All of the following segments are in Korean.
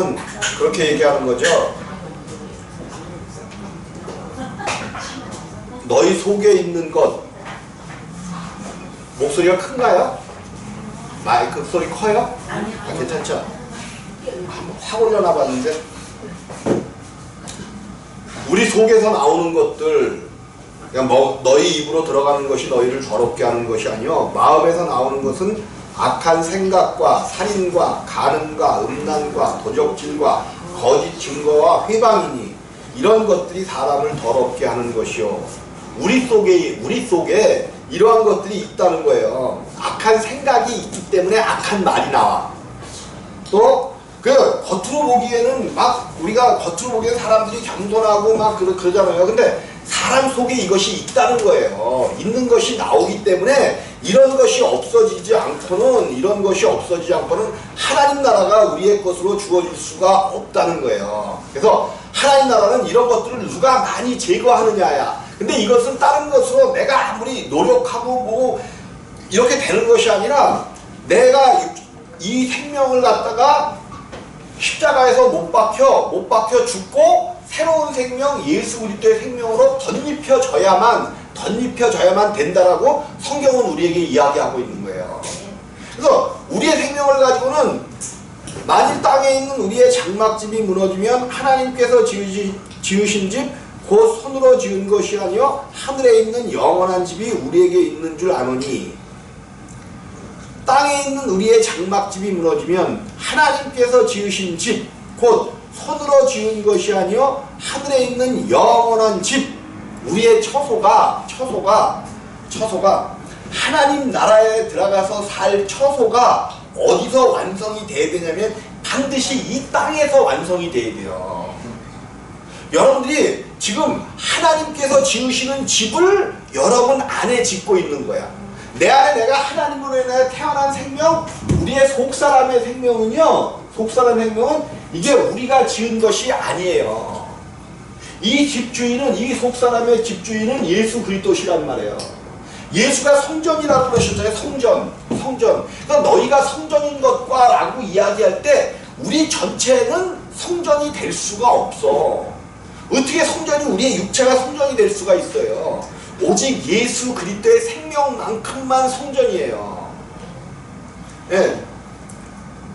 성경은 그렇게 얘기하는 거죠. 너희 속에 있는 것. 목소리가 큰가요? 마이크 소리 커요? 아, 괜찮죠? 한번 확 올려놔 봤는데 우리 속에서 나오는 것들, 그냥 너희 입으로 들어가는 것이 너희를 더럽게 하는 것이 아니요 마음에서 나오는 것은 악한 생각과 살인과 간음과 음란과 도적질과 거짓 증거와 회방이니 이런 것들이 사람을 더럽게 하는 것이요. 우리 속에 이러한 것들이 있다는 거예요. 악한 생각이 있기 때문에 악한 말이 나와. 또 겉으로 보기에는 우리가 겉으로 보기에는 사람들이 겸손하고 그러잖아요. 근데 사람 속에 이것이 있다는 거예요. 있는 것이 나오기 때문에 이런 것이 없어지지 않고는 하나님 나라가 우리의 것으로 주어질 수가 없다는 거예요. 그래서 하나님 나라는 이런 것들을 누가 많이 제거하느냐야. 근데 이것은 다른 것으로 내가 아무리 노력하고 이렇게 되는 것이 아니라 내가 이 생명을 갖다가 십자가에서 못 박혀 죽고 새로운 생명 예수 그리스도의 생명으로 덧입혀져야만 된다라고 성경은 우리에게 이야기하고 있는 거예요. 그래서 우리의 생명을 가지고는 만일 땅에 있는 우리의 장막집이 무너지면 하나님께서 지으신 집 곧 손으로 지은 것이 아니요 하늘에 있는 영원한 집이 우리에게 있는 줄 아노니. 땅에 있는 우리의 장막집이 무너지면 하나님께서 지으신 집 곧 손으로 지은 것이 아니요 하늘에 있는 영원한 집, 우리의 처소가 하나님 나라에 들어가서 살 처소가 어디서 완성이 돼야 되냐면 반드시 이 땅에서 완성이 돼야 돼요. 여러분들이 지금 하나님께서 지으시는 집을 여러분 안에 짓고 있는 거야. 내 안에 내가 하나님으로 인해 태어난 생명, 우리의 속사람의 생명은 이게 우리가 지은 것이 아니에요. 이 집주인은, 이 속사람의 집주인은 예수 그리스도시란 말이에요. 예수가 성전이라고 그러셨잖아요. 성전. 그러니까 너희가 성전인 것과 라고 이야기할 때 우리 전체는 성전이 될 수가 없어. 어떻게 우리의 육체가 성전이 될 수가 있어요? 오직 예수 그리스도의 생명만큼만 성전이에요. 예.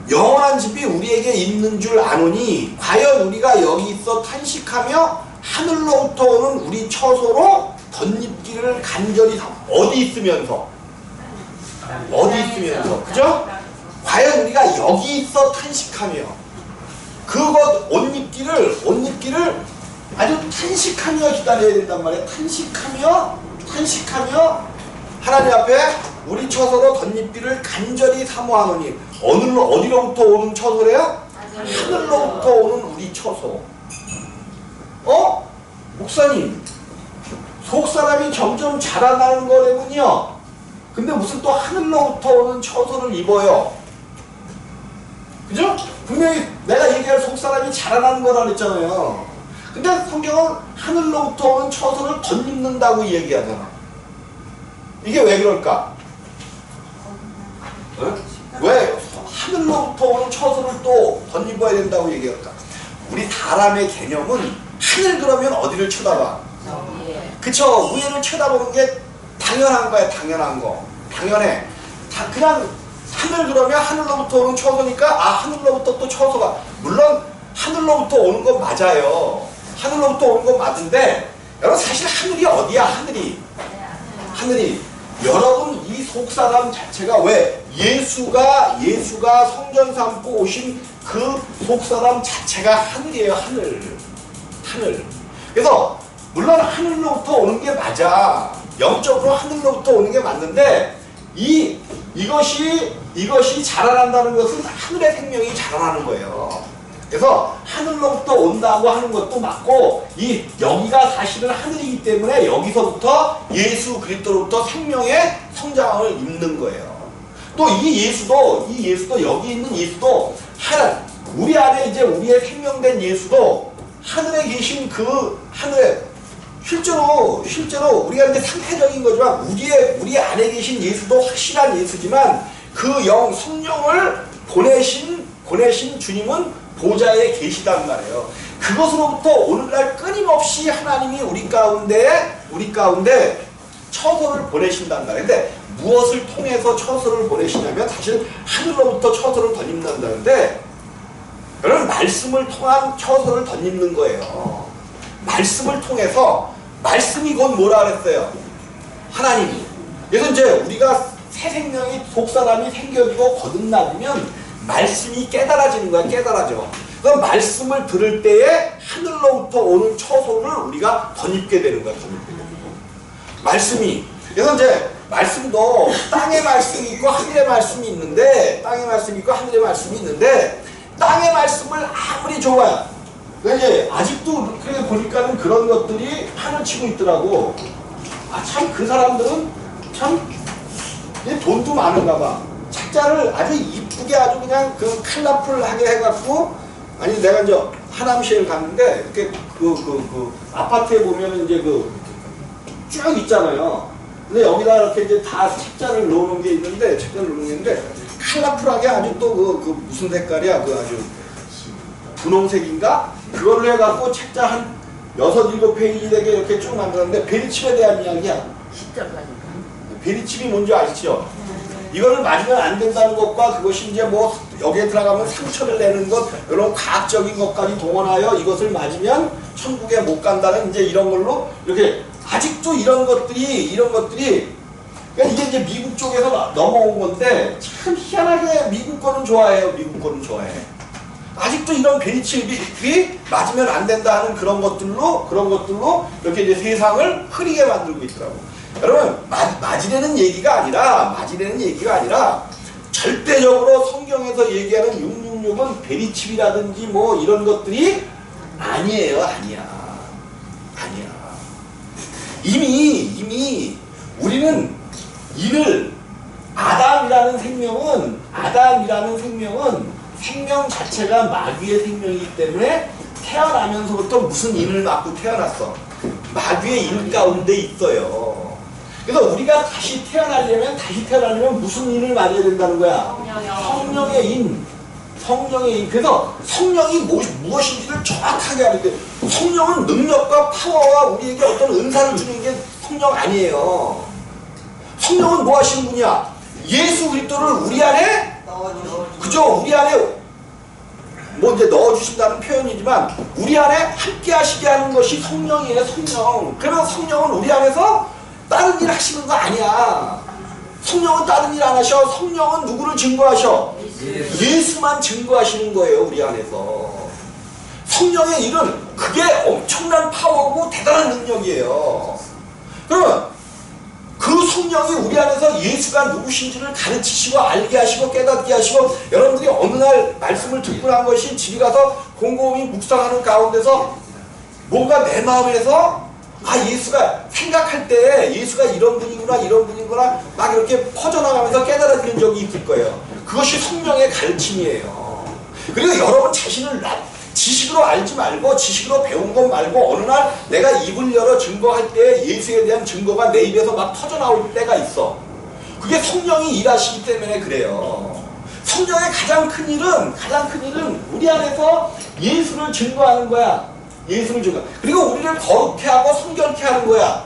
영원한 집이 우리에게 있는 줄 아노니 과연 우리가 여기 있어 탄식하며 하늘로부터 오는 우리 처소로 덧입기를 간절히 어디 있으면서 그죠? 과연 우리가 여기 있어 탄식하며 그것 옷 입기를 아주 탄식하며 기다려야 된단 말이에요. 탄식하며 하나님 앞에 우리 처소로 덧입기를 간절히 사모하노니. 어디로부터 오는 처소래요? 하늘로부터 오는 우리 처소. 목사님, 속사람이 점점 자라나는 거래군요. 근데 무슨 또 하늘로부터 오는 처소를 입어요. 그죠? 분명히 내가 얘기할 속사람이 자라나는 거라 그랬잖아요. 근데 성경은 하늘로부터 오는 처소를 덧입는다고 얘기하잖아. 이게 왜 그럴까? 왜 하늘로부터 오는 처소를 또 덧입어야 된다고 얘기할까? 우리 사람의 개념은 하늘 그러면 어디를 쳐다봐? 그쵸? 위에를 쳐다보는 게 당연한 거야. 당연해. 그냥 하늘 그러면 하늘로부터 오는 처소니까 하늘로부터 또 처소가, 물론 하늘로부터 오는 건 맞아요. 하늘로부터 오는 건 맞은데 여러분 사실 하늘이 어디야? 하늘이 여러분 이 속사람 자체가 왜 예수가 성전 삼고 오신 그 속사람 자체가 하늘이에요. 하늘. 그래서 물론 하늘로부터 오는 게 맞아. 영적으로 하늘로부터 오는 게 맞는데 이것이 자라난다는 것은 하늘의 생명이 자라나는 거예요. 그래서 하늘로부터 온다고 하는 것도 맞고 여기가 사실은 하늘이기 때문에 여기서부터 예수 그리스도로부터 생명의 성장을 입는 거예요. 또 이 예수도 여기 있는 예수도 우리 안에 이제 우리의 생명된 예수도 하늘에 계신 하늘에 실제로 우리가 이제 상태적인 거지만 우리 안에 계신 예수도 확실한 예수지만 그 성령을 보내신 주님은 보좌에 계시단 말이에요. 그것으로부터 오늘날 끊임없이 하나님이 우리 가운데 처소를 보내신단 말이에요. 근데 무엇을 통해서 처소를 보내시냐면 사실 하늘로부터 처소를 덧입는다는데 여러분 말씀을 통한 처소를 덧입는 거예요. 말씀을 통해서 말씀이 곧 뭐라 그랬어요? 하나님이. 그래서 이제 우리가 새 생명이 속사람이 생겨지고 거듭나면 말씀이 깨달아지는 거야. 깨달아져. 그 말씀을 들을 때에 하늘로부터 오는 처소를 우리가 덧입게 되는 거야. 덧입게 되는 거야. 말씀이. 그래서 이제 말씀도 땅의 말씀이 있고 하늘의 말씀이 있는데 땅의 말씀이 있고 하늘의 말씀이 있는데 땅의 말씀을 아무리 좋아요. 이제 아직도 그래 보니까는 그런 것들이 판을 치고 있더라고. 아, 참 그 사람들은 참 돈도 많은가 봐. 책자를 아주 이쁘게 아주 그냥 그 컬러풀하게 해갖고 아니 내가 이제 하남시에 갔는데 이렇게 그 아파트에 보면 이제 쭉 있잖아요. 근데 여기다 이렇게 이제 다 책자를 놓는 게 있는데 책자를 놓는 게 있는데 컬러풀하게 아주 또 무슨 색깔이야 그 아주 분홍색인가? 그걸로 해갖고 책자 한 6, 7페이지 되게 이렇게 쭉 만들었는데 베리칩에 대한 이야기야. 십자가니까. 베리칩이 뭔지 아시죠? 이거를 맞으면 안 된다는 것과 그것이 이제 뭐 여기에 들어가면 상처를 내는 것 이런 과학적인 것까지 동원하여 이것을 맞으면 천국에 못 간다는 이제 이런 걸로 이렇게 아직도 이런 것들이 그러니까 이게 이제 미국 쪽에서 넘어온 건데 참 희한하게 미국 거는 좋아해요. 미국 거는 좋아해. 아직도 이런 베리칩이 맞으면 안 된다 하는 그런 것들로 이렇게 이제 세상을 흐리게 만들고 있더라고. 여러분 맞으려는 얘기가 아니라 절대적으로 성경에서 얘기하는 666은 베리칩이라든지 뭐 이런 것들이 아니에요. 아니야. 이미 우리는 이를 아담이라는 생명은 생명 자체가 마귀의 생명이기 때문에 태어나면서부터 무슨 인을 맞고 태어났어. 마귀의 인 가운데 있어요. 그래서 우리가 다시 태어나려면 무슨 인을 맞아야 된다는 거야? 성령의 인. 그래서 성령이 무엇인지를 정확하게 알아야 돼. 성령은 능력과 파워와 우리에게 어떤 은사를 주는 게 성령 아니에요. 성령은 뭐 하시는 분이야? 예수 그리스도를 우리 안에 그죠? 우리 안에 뭐 이제 넣어주신다는 표현이지만 우리 안에 함께 하시게 하는 것이 성령이에요. 성령. 그러면 성령은 우리 안에서 다른 일 하시는 거 아니야. 성령은 다른 일 안 하셔. 성령은 누구를 증거하셔? 예수만 증거하시는 거예요. 우리 안에서. 성령의 일은 그게 엄청난 파워고 대단한 능력이에요. 그러면 그 성령이 우리 안에서 예수가 누구신지를 가르치시고 알게 하시고 깨닫게 하시고 여러분들이 어느 날 말씀을 듣고 난 것이 집에 가서 곰곰이 묵상하는 가운데서 뭔가 내 마음에서 예수가 생각할 때 예수가 이런 분이구나 막 이렇게 퍼져나가면서 깨달아지는 적이 있을 거예요. 그것이 성령의 가르침이에요. 그리고 여러분 자신을 지식으로 알지 말고 지식으로 배운 것 말고 어느 날 내가 입을 열어 증거할 때 예수에 대한 증거가 내 입에서 막 터져나올 때가 있어. 그게 성령이 일하시기 때문에 그래요. 성령의 가장 큰 일은 우리 안에서 예수를 증거하는 거야. 예수를 증거. 그리고 우리를 거룩해 하고 성결케 하는 거야.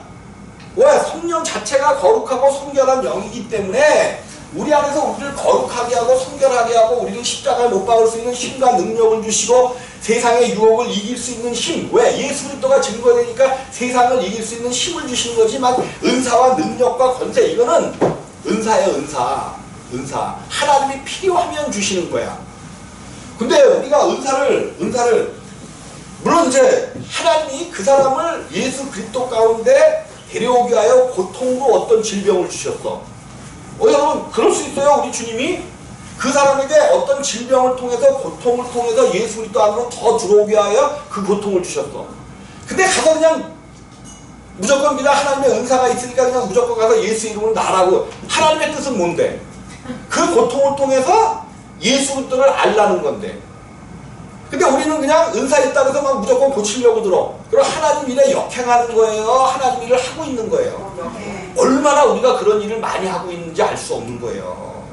왜? 성령 자체가 거룩하고 성결한 영이기 때문에 우리 안에서 우리를 거룩하게 하고 성결하게 하고 우리를 십자가에 못 박을 수 있는 힘과 능력을 주시고 세상의 유혹을 이길 수 있는 힘. 왜? 예수 그리스도가 증거되니까 세상을 이길 수 있는 힘을 주시는 거지만 은사와 능력과 권세 이거는 은사예요. 은사. 하나님이 필요하면 주시는 거야. 근데 우리가 은사를 물론 이제 하나님이 그 사람을 예수 그리스도 가운데 데려오게 하여 고통으로 어떤 질병을 주셨어. 여러분 그럴 수 있어요. 우리 주님이 그 사람에게 어떤 질병을 통해서 고통을 통해서 예수 그리스도 안으로 더 들어오게 하여 그 고통을 주셨어. 근데 가서 그냥 무조건 그냥 하나님의 은사가 있으니까 그냥 무조건 가서 예수 이름을 나라고. 하나님의 뜻은 뭔데? 그 고통을 통해서 예수 그리스도를 알라는 건데. 근데 우리는 그냥 은사 있다고 해서 막 무조건 고치려고 들어. 그럼 하나님 일에 역행하는 거예요? 하나님 일을 하고 있는 거예요? 얼마나 우리가 그런 일을 많이 하고 있는지 알 수 없는 거예요.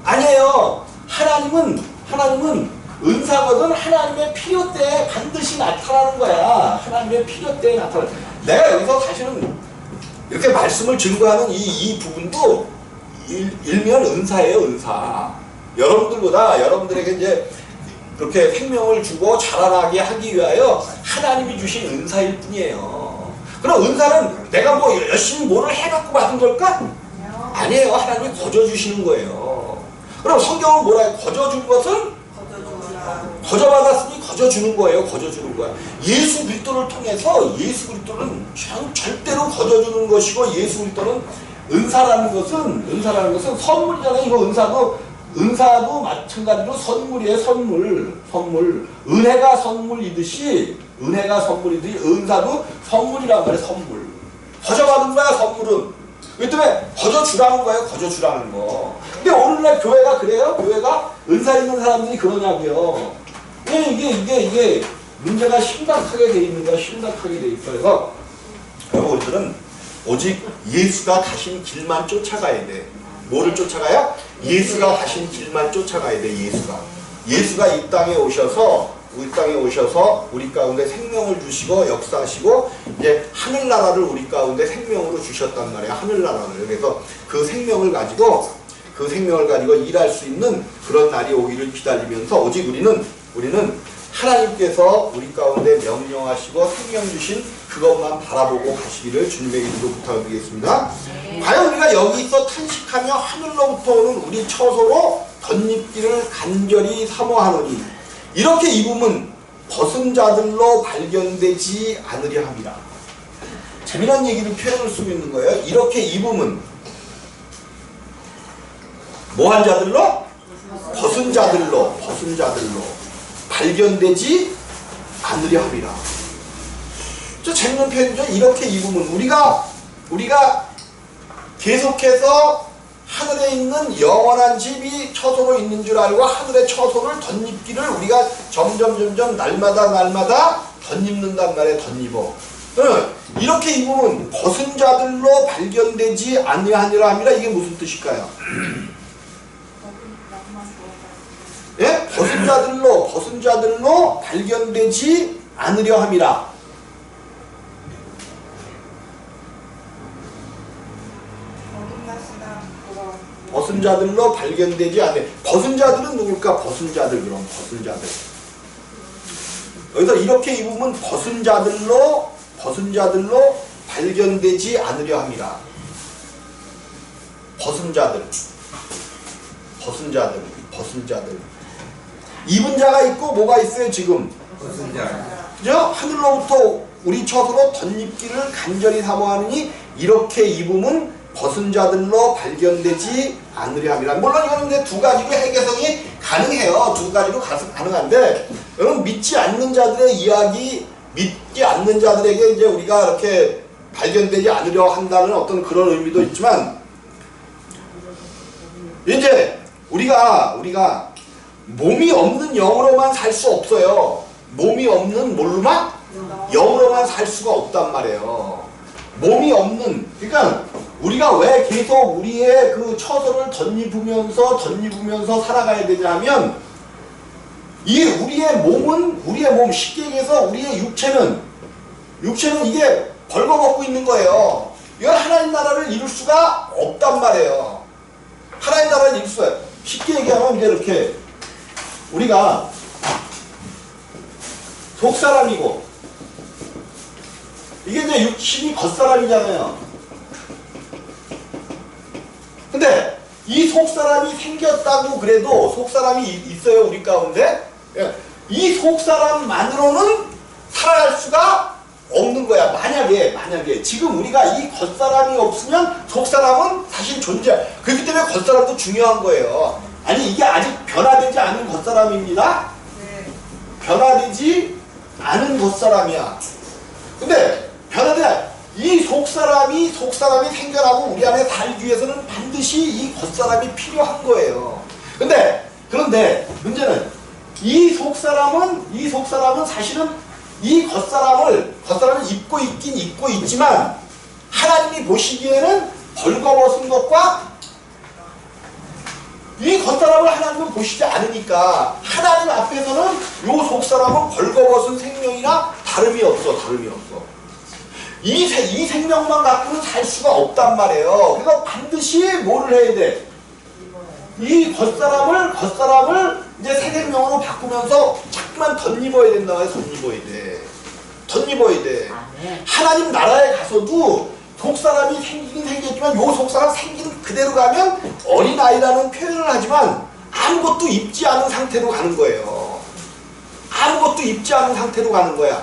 아니에요. 하나님은 은사거든 하나님의 필요 때에 반드시 나타나는 거야. 하나님의 필요 때에 나타나는 거야. 내가 여기서 사실은 이렇게 말씀을 증거하는 이 부분도 일면 은사예요, 은사. 여러분들에게 이제 그렇게 생명을 주고 자라나게 하기 위하여 하나님이 주신 은사일 뿐이에요. 그럼 은사는 내가 뭐 열심히 뭐를 해갖고 받은 걸까? 아니에요. 하나님이 거저주시는 거예요. 그럼 성경은 뭐라 해요? 거저준 것은? 거저받았으니 거저주는 거예요. 거저주는 거야. 예수 그리스도를 통해서 예수 그리스도는 절대로 거저주는 것이고 예수 그리스도는 은사라는 것은 선물이잖아요. 이거 은사도 마찬가지로 선물이에요. 선물. 은혜가 선물이듯이 은사도 선물이란 말이에요. 선물. 거저받은 거야. 선물은. 그 때문에 거저주라는 거예요. 거저주라는 거. 근데 오늘날 교회가 그래요? 교회가 은사 있는 사람들이 그러냐고요. 이게 문제가 심각하게 돼 있는 거야. 심각하게 돼 있어. 그래서 여러분들은 오직 예수가 가신 길만 쫓아가야 돼. 뭐를 쫓아가요? 예수가 가신 길만 쫓아가야 돼. 예수가 이 땅에 오셔서 우리 가운데 생명을 주시고 역사하시고 이제 하늘나라를 우리 가운데 생명으로 주셨단 말이야. 하늘나라를. 그래서 그 생명을 가지고 일할 수 있는 그런 날이 오기를 기다리면서 오직 우리는 하나님께서 우리 가운데 명령하시고 생명 주신 그것만 바라보고 가시기를 주님의 이름으로 부탁드리겠습니다. 과연 우리가 여기서 탄식하며 하늘로부터 오는 우리 처소로 덧입기를 간절히 사모하노니 이렇게 입음은 벗은 자들로 발견되지 않으려 합니다. 재미난 얘기를 표현을 쓰고 있는 거예요. 이렇게 입음은 뭐한 자들로? 벗은 자들로 발견되지 않으려 합니다. 저 재밌는 표현이죠. 이렇게 입으면 우리가 계속해서 하늘에 있는 영원한 집이 처소로 있는 줄 알고 하늘의 처소를 덧입기를 우리가 점점 날마다 덧입는단 말이에요. 덧입어. 이렇게 입으면 벗은 자들로 발견되지 아니하니라 합니다. 이게 무슨 뜻일까요? 예? 벗은 자들로 발견되지 않으려 함이라. 벗은 자들로 발견되지 않네. 벗은 자들은 누굴까? 벗은 자들. 여기서 이렇게 입으면 벗은 자들로 발견되지 않으려 합니다. 벗은 자들. 입은 자가 있고 뭐가 있어요 지금? 벗은 자. 그죠? 하늘로부터 우리 처소로 덧입기를 간절히 사모하느니 이렇게 입음은 벗은 자들로 발견되지 않으려 함이라. 물론 이거는 이제 두 가지로 해결성이 가능해요. 두 가지로 가능한데 여러분 믿지 않는 자들의 이야기, 믿지 않는 자들에게 이제 우리가 이렇게 발견되지 않으려 한다는 어떤 그런 의미도 있지만 이제 우리가 몸이 없는 영으로만 살 수 없어요. 몸이 없는 뭘로만? 영으로만 살 수가 없단 말이에요. 몸이 없는, 그러니까 우리가 왜 계속 우리의 그 처소를 덧입으면서 살아가야 되냐면 이게 우리의 몸, 쉽게 얘기해서 우리의 육체는 이게 벌거벗고 있는 거예요. 이건 하나님 나라를 이룰 수가 없단 말이에요. 하나님 나라를 이룰 수가, 쉽게 얘기하면 이제 이렇게 우리가 속사람이고 이게 이제 육신이 겉사람이잖아요. 근데 이 속사람이 생겼다고 그래도 속사람이 있어요 우리 가운데. 이 속사람만으로는 살아갈 수가 없는 거야. 만약에 지금 우리가 이 겉사람이 없으면 속사람은 사실 존재. 그렇기 때문에 겉사람도 중요한 거예요. 아니 이게 아직 변화되지 않은 겉사람입니다. 네. 변화되지 않은 겉사람이야. 근데 이 속사람이 생겨나고 우리 안에 살기 위해서는 반드시 이 겉사람이 필요한 거예요. 그런데 문제는 이 속사람은 사실은 이 겉사람을 입고 있긴 입고 있지만 하나님이 보시기에는 벌거벗은 것과 이 겉사람을 하나님은 보시지 않으니까 하나님 앞에서는 요 속사람은 벌거벗은 생명이나 다름이 없어. 다름이 없어. 이 생명만 갖고는 살 수가 없단 말이에요. 그래서 반드시 뭐를 해야 돼? 이 겉사람을 이제 새 생명으로 바꾸면서 자꾸만 덧입어야 된다. 덧입어야 돼. 덧입어야 돼. 하나님 나라에 가서도 속사람이 생기긴 생겼지만 요 속사람 생기는 그대로 가면 어린아이라는 표현을 하지만 아무것도 입지 않은 상태로 가는 거예요. 아무것도 입지 않은 상태로 가는 거야.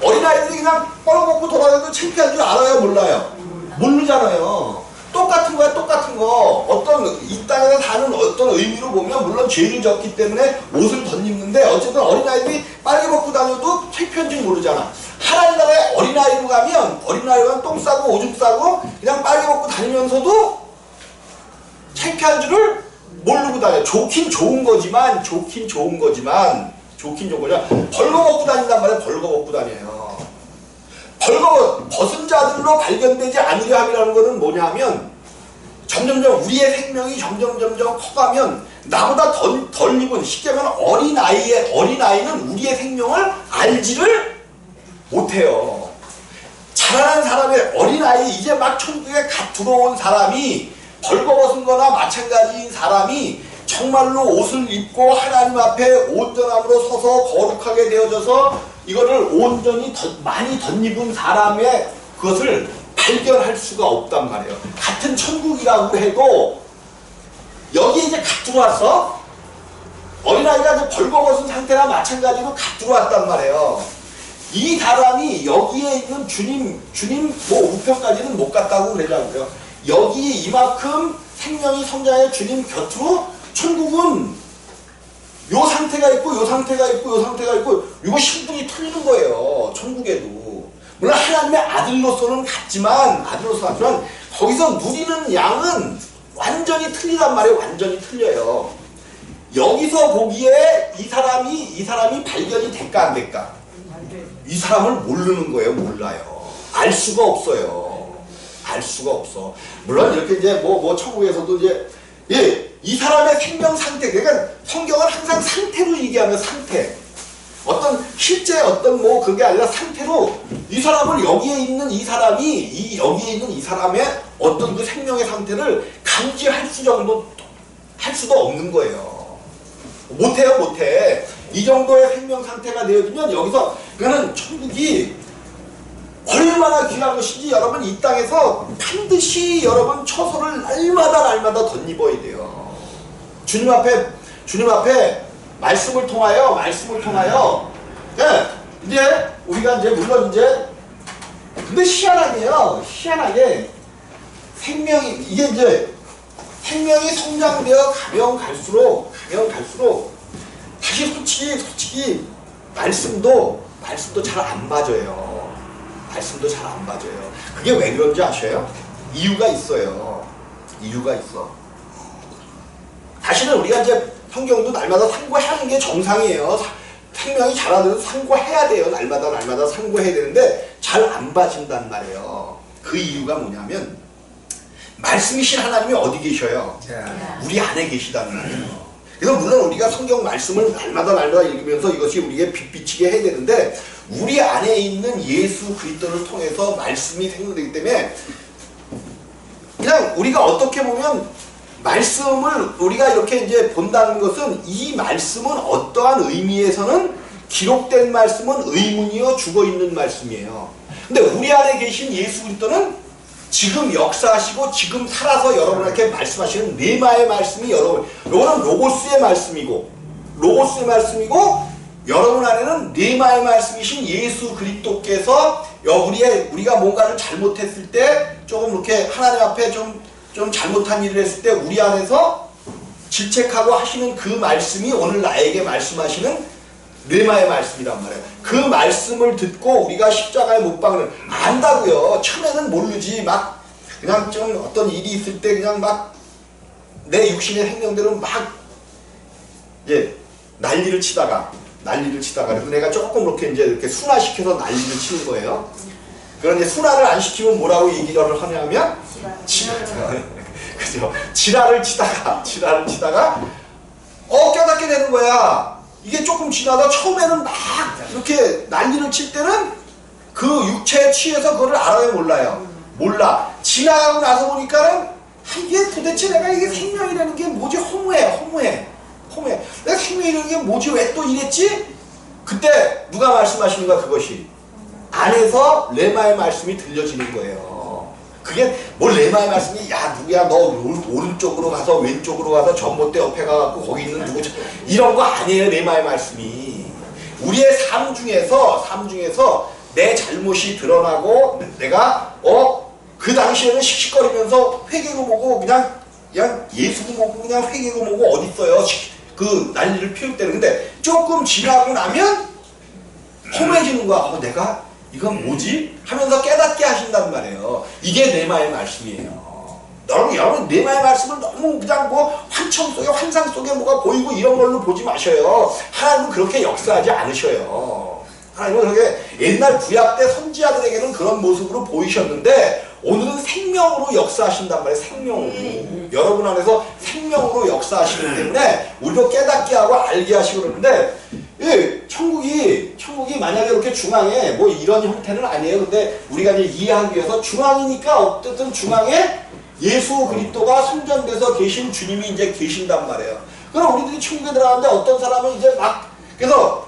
어린아이들이 그냥 뻘어먹고 돌아다녀도 창피할 줄 알아요? 몰라요? 모르잖아요. 똑같은 거야, 똑같은 거. 어떤, 이 땅에서 사는 어떤 의미로 보면, 물론 죄를 졌기 때문에 옷을 덧입는데, 어쨌든 어린아이들이 빨개 벗고 다녀도 창피한지 모르잖아. 하나님 나라에 어린아이로 가면, 어린아이가 똥 싸고 오줌 싸고, 그냥 빨개 벗고 다니면서도 창피한 줄을 모르고 다녀. 좋긴 좋은 거지만, 벌거벗고 다닌단 말이야, 벌거벗고 다녀요. 벗은 자들로 발견되지 않으려 함이라는 것은 뭐냐면 점점점 우리의 생명이 점점 커가면 나보다 덜 입은 쉽게 말하면 어린아이는 우리의 생명을 알지를 못해요. 자라난 사람의 어린아이 이제 막 천국에 갓 들어온 사람이 벌거벗은 거나 마찬가지인 사람이 정말로 옷을 입고 하나님 앞에 온전함으로 서서 거룩하게 되어져서 이거를 온전히 많이 덧입은 사람의 그것을 발견할 수가 없단 말이에요. 같은 천국이라고 해도 여기 이제 갓 들어왔어. 어린아이가 이제 벌거벗은 상태나 마찬가지로 갓 들어왔단 말이에요. 이 사람이 여기에 있는 주님 뭐 우편까지는 못 갔다고 그러자고요. 여기 이만큼 생명이 성장해 주님 곁으로 천국은 요 상태가 있고 요 상태가 있고 요 상태가 있고 이거 신분이 틀리는 거예요. 천국에도. 물론 하나님의 아들로서는 같지만 거기서 누리는 양은 완전히 틀리단 말이에요. 완전히 틀려요. 여기서 보기에 이 사람이 발견이 될까 안 될까? 이 사람을 모르는 거예요. 몰라요. 알 수가 없어요. 알 수가 없어. 물론 이렇게 이제 뭐 천국에서도 이제 이 사람의 생명 상태, 그러니까 성경은 항상 상태로 얘기하면 상태. 어떤 실제 어떤 뭐 그게 아니라 상태로 이 사람을 여기에 있는 이 사람이 여기에 있는 이 사람의 어떤 그 생명의 상태를 감지할 할 수도 없는 거예요. 못해. 이 정도의 생명 상태가 되어지면 여기서 그거는 천국이 얼마나 귀한 것인지 여러분 이 땅에서 반드시 여러분 처소를 날마다 덧입어야 돼요. 주님 앞에 말씀을 통하여 이제 우리가 이제 물론 이제 근데 희한하게 이게 이제 생명이 성장되어 가면 갈수록 사실 솔직히 말씀도 잘 안 맞아요. 그게 왜 그런지 아셔요? 이유가 있어. 사실은 우리가 이제 성경도 날마다 상고하는 게 정상이에요. 생명이 자라면서 상고해야 돼요. 날마다 상고해야 되는데 잘 안 봐진단 말이에요. 그 이유가 뭐냐면 말씀이신 하나님이 어디 계셔요? 우리 안에 계시다는 거예요. 그래서 물론 우리가 성경 말씀을 날마다 읽으면서 이것이 우리에게 빛비치게 해야 되는데 우리 안에 있는 예수 그리스도를 통해서 말씀이 생성되기 때문에 그냥 우리가 어떻게 보면 말씀을 우리가 이렇게 이제 본다는 것은 이 말씀은 어떠한 의미에서는 기록된 말씀은 의문이요 죽어있는 말씀이에요. 근데 우리 안에 계신 예수 그리스도는 지금 역사하시고 지금 살아서 여러분에게 말씀하시는 레마의 말씀이 요거는 로고스의 말씀이고 여러분 안에는 레마의 말씀이신 예수 그리스도께서 우리가 뭔가를 잘못했을 때 조금 이렇게 하나님 앞에 좀 잘못한 일을 했을 때 우리 안에서 질책하고 하시는 그 말씀이 오늘 나에게 말씀하시는 레마의 말씀이란 말이에요. 그 말씀을 듣고 우리가 십자가에 못 박는 안다고요. 처음에는 모르지. 막 그냥 좀 어떤 일이 있을 때 그냥 막 내 육신의 생명대로 막 난리를 치다가 그래서 내가 조금 이렇게 순화시켜서 난리를 치는 거예요. 그런데 순화를 안 시키면 뭐라고 얘기를 하냐면 그죠? 지랄을 치다가 깨닫게 되는 거야. 이게 조금 지나다 처음에는 막 이렇게 난리를 칠 때는 그 육체에 취해서 그거를 알아요, 몰라요? 몰라. 지나가고 나서 보니까는 이게 도대체 내가 이게 생명이라는 게 뭐지? 허무해. 내가 생명이라는 게 뭐지? 왜 또 이랬지? 그때 누가 말씀하시는가? 그것이 안에서 레마의 말씀이 들려지는 거예요. 그게 뭘 레마의 말씀이 야 누구야 너 오른쪽으로 가서 왼쪽으로 가서 전봇대 옆에 가갖고 거기 있는 누구 이런 거 아니에요. 레마의 말씀이 우리의 삶 중에서 내 잘못이 드러나고 내가 그 당시에는 씩씩거리면서 회개고 뭐고 그냥 예수고 뭐고 그냥 회개고 뭐고 어딨어요. 그 난리를 피울 때는. 근데 조금 지나고 나면 험해지는 거야. 내가 이건 뭐지? 하면서 깨닫게 하신단 말이에요. 이게 레마의 말씀이에요. 여러분 레마의 말씀을 너무 그냥 뭐 환청 속에 환상 속에 뭐가 보이고 이런 걸로 보지 마셔요. 하나님은 그렇게 역사하지 않으셔요. 하나님은 그렇게 옛날 구약 때 선지자들에게는 그런 모습으로 보이셨는데 오늘은 생명으로 역사하신단 말이에요. 생명으로. 여러분 안에서 생명으로 역사하시기 때문에 우리도 깨닫게 하고 알게 하시고 그러는데 천국이 만약에 이렇게 중앙에 뭐 이런 형태는 아니에요. 근데 우리가 이제 이해하기 위해서 중앙이니까 어쨌든 중앙에 예수 그리스도가 성전돼서 계신 주님이 이제 계신단 말이에요. 그럼 우리들이 천국에 들어가는데 어떤 사람은 이제 막 그래서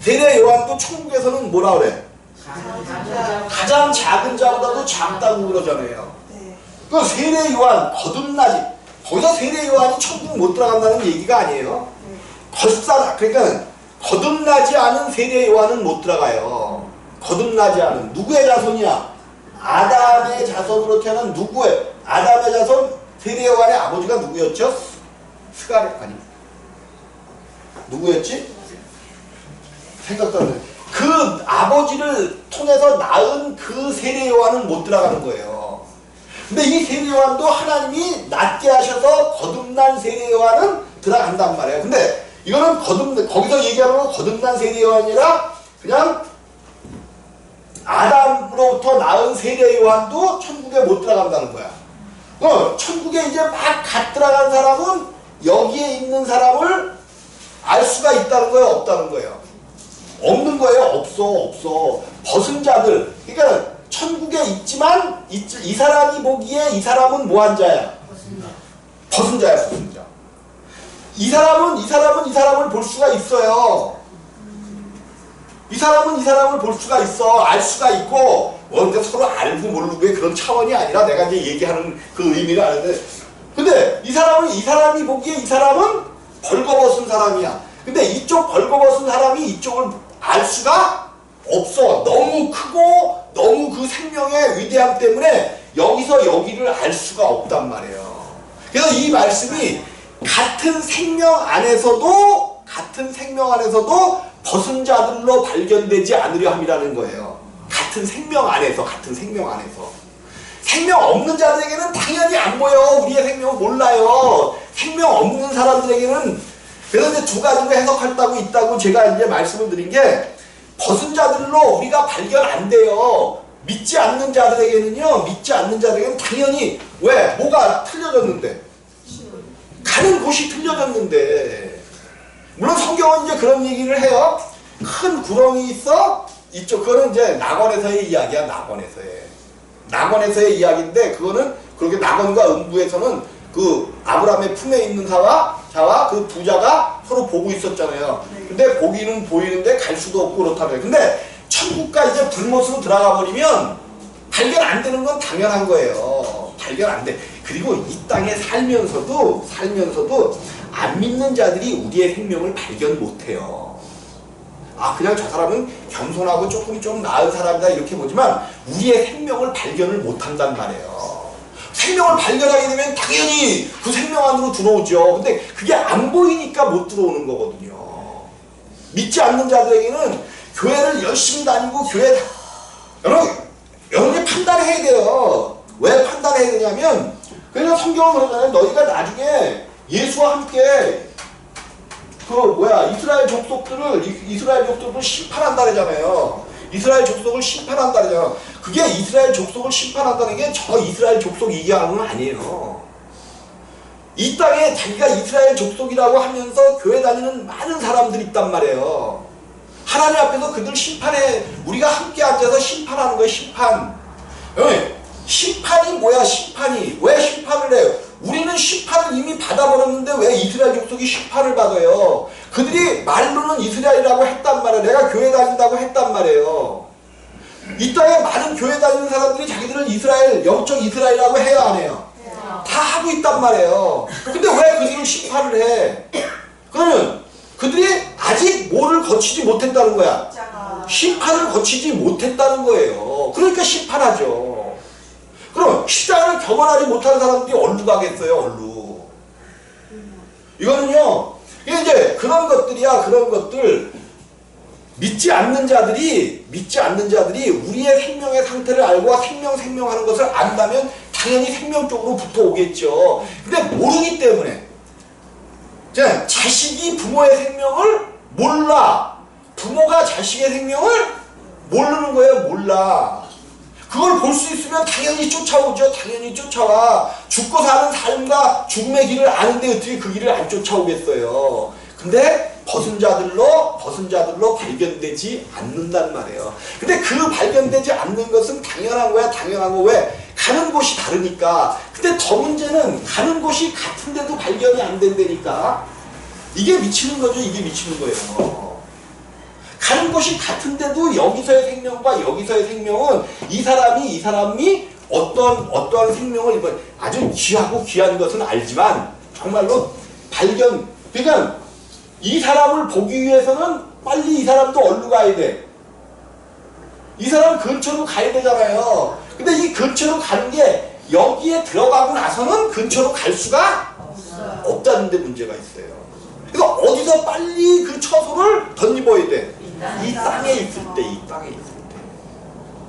세례 요한도 천국에서는 뭐라 그래? 가장 작은 자보다도 작다고 그러잖아요. 그 세례 요한 거듭나지 거기서 세례 요한이 천국 못 들어간다는 얘기가 아니에요. 그러니까 거듭나지 않은 세례 요한은 못 들어가요. 거듭나지 않은 누구의 자손이야? 아담의 자손으로 태어난 누구의 아담의 자손 세례 요한의 아버지가 누구였죠? 스가랴 아니 누구였지? 생각도 안 나요. 그 아버지를 통해서 낳은 그 세례 요한은 못 들어가는 거예요. 근데 이 세례 요한도 하나님이 낫게 하셔서 거듭난 세례 요한은 들어간단 말이에요. 근데 이거는 거기서 얘기하는 건 거듭난 세례 요한이라 그냥 아담으로부터 낳은 세례 요한도 천국에 못 들어간다는 거야. 천국에 이제 막 갓 들어간 사람은 여기에 있는 사람을 알 수가 있다는 거예요? 없다는 거예요? 없는 거예요? 없어. 벗은 자들. 그러니까 천국에 있지만 이 사람이 보기에 이 사람은 뭐한 자야? 벗은 자야. 이 사람을 볼 수가 있어요. 이 사람을 볼 수가 있어. 알 수가 있고 근데 서로 알고 모르고의 그런 차원이 아니라 내가 이제 얘기하는 그 의미를 아는데 근데 이 사람이 보기에 이 사람은 벌거벗은 사람이야. 근데 이쪽 벌거벗은 사람이 이쪽을 알 수가 없어. 너무 크고 너무 그 생명의 위대함 때문에 여기서 여기를 알 수가 없단 말이에요. 그래서 이 말씀이 같은 생명 안에서도 벗은 자들로 발견되지 않으려 함이라는 거예요. 같은 생명 안에서. 생명 없는 자들에게는 당연히 안 보여. 우리의 생명은 몰라요. 생명 없는 사람들에게는. 그래서 이제 두 가지로 해석할 있다고 제가 이제 말씀을 드린 게 벗은 자들로 우리가 발견 안 돼요. 믿지 않는 자들에게는 당연히 왜? 뭐가 틀려졌는데? 가는 곳이 틀려졌는데. 물론 성경은 이제 그런 얘기를 해요. 큰 구렁이 있어? 이쪽 그거는 이제 낙원에서의 이야기야. 낙원에서의 이야기인데 그거는 그렇게 낙원과 음부에서는 그 아브라함의 품에 있는 자와 그 부자가 서로 보고 있었잖아요. 근데 보기는 보이는데 갈 수도 없고 그렇다고요. 근데 천국과 이제 불못으로 들어가 버리면 발견 안 되는 건 당연한 거예요. 발견 안 돼. 그리고 이 땅에 살면서도 안 믿는 자들이 우리의 생명을 발견 못 해요. 그냥 저 사람은 겸손하고 조금 좀 나은 사람이다 이렇게 보지만 우리의 생명을 발견을 못 한단 말이에요. 생명을 발견하게 되면 당연히 그 생명 안으로 들어오죠. 근데 그게 안 보이니까 못 들어오는 거거든요. 믿지 않는 자들에게는 교회를 열심히 다니고 여러분이 판단해야 돼요. 왜 판단해야 되냐면 그냥 성경은 그러잖아요. 너희가 나중에 예수와 함께 이스라엘 족속들을 심판한다 그러잖아요. 이스라엘 족속을 심판한다잖아. 그게 이스라엘 족속을 심판한다는 게 저 이스라엘 족속 얘기하는 건 아니에요. 이 땅에 자기가 이스라엘 족속이라고 하면서 교회 다니는 많은 사람들이 있단 말이에요. 하나님 앞에서 그들 심판에 우리가 함께 앉아서 심판하는 거예요. 심판. 심판이 뭐야? 심판이 왜 심판을 해요? 우리는 심판을 이미 받아버렸는데 왜 이스라엘 족속이 심판을 받아요? 그들이 말로는 이스라엘이라고 했단 말이에요. 내가 교회 다닌다고 했단 말이에요. 이 땅에 많은 교회 다니는 사람들이 자기들은 이스라엘, 영적 이스라엘이라고 해야 안 해요? 다 하고 있단 말이에요. 근데 왜 그들을 심판을 해? 그러면 그들이 아직 뭐를 거치지 못했다는 거야? 심판을 거치지 못했다는 거예요. 그러니까 심판하죠. 그럼 십자가를 경험하지 못하는 사람들이 어디로 가겠어요? 어디로? 이거는요, 이제 그런 것들이야. 그런 것들 믿지 않는 자들이 우리의 생명의 상태를 알고 생명하는 것을 안다면 당연히 생명 쪽으로 붙어 오겠죠. 근데 모르기 때문에 자식이 부모의 생명을 몰라. 부모가 자식의 생명을 모르는 거예요. 몰라. 그걸 볼 수 있으면 당연히 쫓아오죠. 당연히 쫓아와. 죽고 사는 삶과 죽음의 길을 아는데 어떻게 그 길을 안 쫓아오겠어요. 근데 벗은 자들로 발견되지 않는단 말이에요. 근데 그 발견되지 않는 것은 당연한 거야. 당연한 거. 왜? 가는 곳이 다르니까. 근데 더 문제는 가는 곳이 같은데도 발견이 안 된다니까. 이게 미치는 거죠. 이게 미치는 거예요. 가는 곳이 같은데도 여기서의 생명과 여기서의 생명은 이 사람이 어떠한 생명을 아주 귀하고 귀한 것은 알지만 정말로 그러니까 이 사람을 보기 위해서는 빨리 이 사람도 어디로 가야 돼? 이 사람 근처로 가야 되잖아요. 근데 이 근처로 가는 게 여기에 들어가고 나서는 근처로 갈 수가 없다는 데 문제가 있어요. 그래서 어디서 빨리 그 처소를 덧입어야 돼? 이 땅에 있을 때, 이 땅에 있을 때.